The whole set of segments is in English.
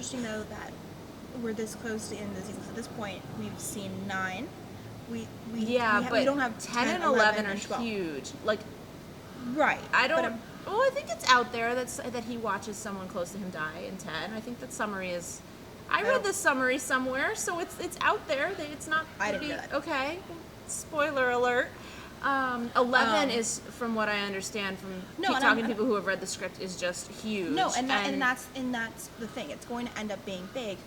interesting though that we're this close to the end of the season. So at this point, we've seen 9. We don't have 10 and 11 are 12. huge. Like, right. I don't. Well, I think it's out there that he watches someone close to him die in 10. I think that summary is. I read this summary somewhere, so it's out there. It's not. I didn't hear that. Okay. Spoiler alert. 11 is, from what I understand from talking to people who have read the script, is just huge. No, and that's the thing. It's going to end up being big.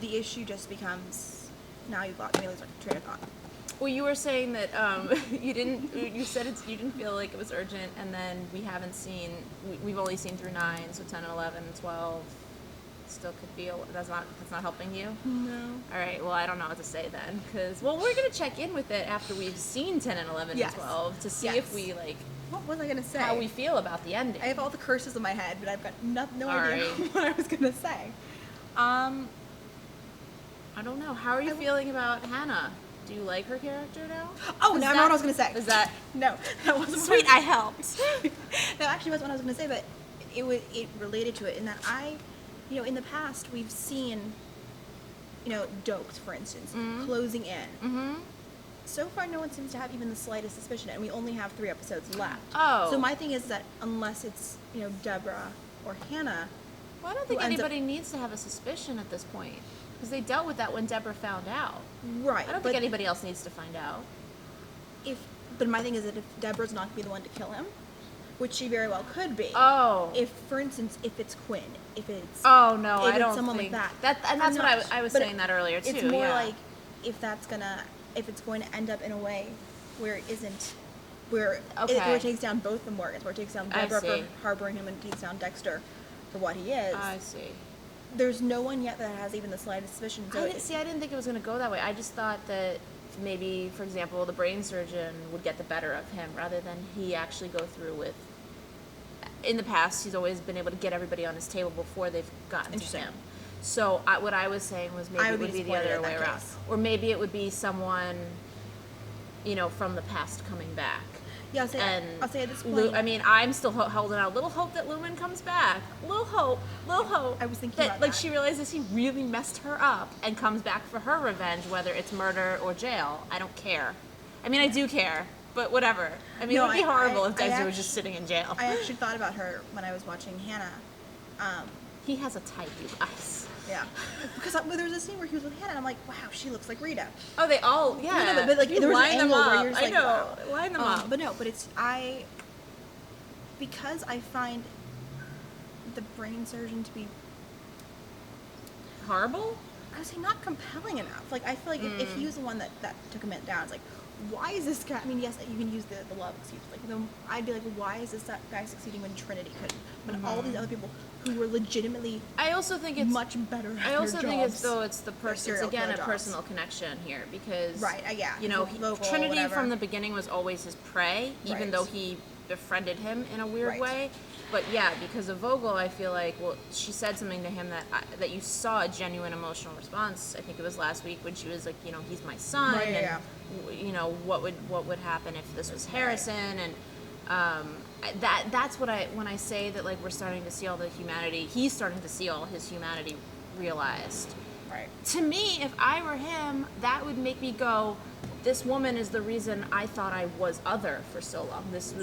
The issue just becomes, now you've got me lose a train of thought. Well, you were saying that you didn't feel like it was urgent, and then we've only seen through 9, so 10 and 11 and 12 still could be, that's not helping you? No. All right, well, I don't know what to say then, because, we're going to check in with it after we've seen 10 and 11 and 12 to see if we, what was I going to say? How we feel about the ending. I have all the curses in my head, but I've got no idea Right. what I was going to say. I don't know. How are you feeling about Hannah? Do you like her character now? Oh, no, I know what I was going to say. Is that... No, that wasn't Sweet, I helped. That actually wasn't what I was going to say, but it related to it in that in the past, we've seen, Dokes, for instance, closing in. Mm-hmm. So far, no one seems to have even the slightest suspicion, and we only have 3 episodes left. Oh. So my thing is that unless it's, Deborah or Hannah... Well, I don't think anybody needs to have a suspicion at this point, because they dealt with that when Deborah found out. Right. I don't think anybody else needs to find out. But my thing is that if Deborah's not going to be the one to kill him, which she very well could be. Oh. If, for instance, if it's Quinn, if it's... Oh, no, I don't someone think... like that. And that's what I was saying that earlier, too. It's more like if it's going to end up in a way where it isn't... Where it takes down both the Morgans, where it takes down Deborah for harboring him and takes down Dexter for what he is. I see. There's no one yet that has even the slightest suspicion. So I didn't think it was going to go that way. I just thought that maybe, for example, the brain surgeon would get the better of him rather than he actually go through with... In the past, he's always been able to get everybody on his table before they've gotten to him. So what I was saying was maybe it would be the other way around. Or maybe it would be someone, from the past coming back. Yeah, I'll say at this point... I'm still holding out a little hope that Lumen comes back. Little hope. I was thinking about that. She realizes he really messed her up and comes back for her revenge, whether it's murder or jail. I don't care. I do care, but whatever. It would be horrible if Dexter was just sitting in jail. I actually thought about her when I was watching Hannah. He has a type, you guys. Yeah. Because there was a scene where he was with Hannah, and I'm like, wow, she looks like Rita. Oh, they all, yeah. No, but there was an angle where you're just like, wow. Line them up. But because I find the brain surgeon to be... Horrible? I would say not compelling enough. I feel like if he was the one that took him down, it's like, why is this guy... yes, you can use the love excuse. I'd be like, why is this guy succeeding when Trinity couldn't? When all these other people who were legitimately much better at I also their think jobs, it's it's again a personal connection here because local, Trinity whatever. From the beginning was always his prey, even though he befriended him in a weird way. But because of Vogel, I feel like she said something to him that you saw a genuine emotional response. I think it was last week when she was like, he's my son, what would happen if this was Harrison, and that's what when I say that we're starting to see all the humanity. He's starting to see all his humanity realized. Right. To me, if I were him, that would make me go, this woman is the reason I thought I was other for so long. This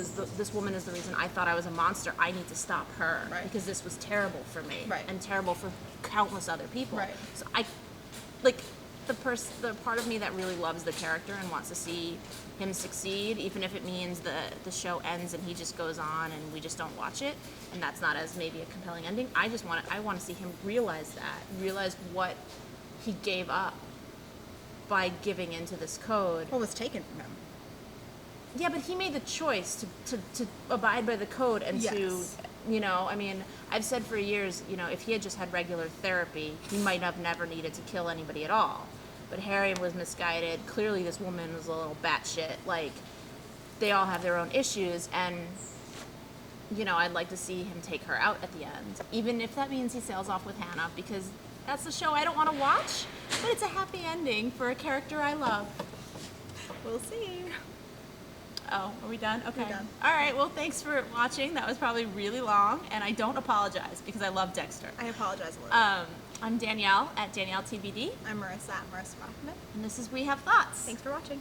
woman is the reason I thought I was a monster. I need to stop her because this was terrible for me and terrible for countless other people. Right. So the part of me that really loves the character and wants to see him succeed, even if it means the show ends and he just goes on and we just don't watch it, and that's not as maybe a compelling ending. I want to see him realize what he gave up by giving into this code. What was taken from him? Yeah, but he made the choice to abide by the code and to, I've said for years, if he had just had regular therapy, he might have never needed to kill anybody at all. But Harry was misguided. Clearly this woman was a little batshit. They all have their own issues, and, I'd like to see him take her out at the end. Even if that means he sails off with Hannah, because that's the show I don't want to watch, but it's a happy ending for a character I love. We'll see. Oh, are we done? Okay. We're done. All right. Well, thanks for watching. That was probably really long, and I don't apologize because I love Dexter. I apologize a little. I'm Danielle at Danielle TBD, I'm Marisa at Marisa Rothman. and this is We Have Thoughts. Thanks for watching.